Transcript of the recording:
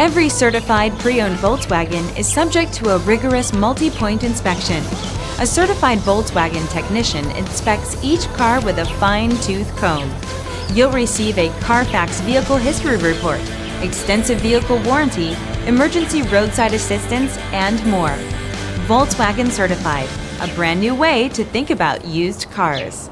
Every certified pre-owned Volkswagen is subject to a rigorous multi-point inspection. A certified Volkswagen technician inspects each car with a fine-tooth comb. You'll receive a Carfax vehicle history report, extensive vehicle warranty, emergency roadside assistance, and more. Volkswagen Certified, a brand new way to think about used cars.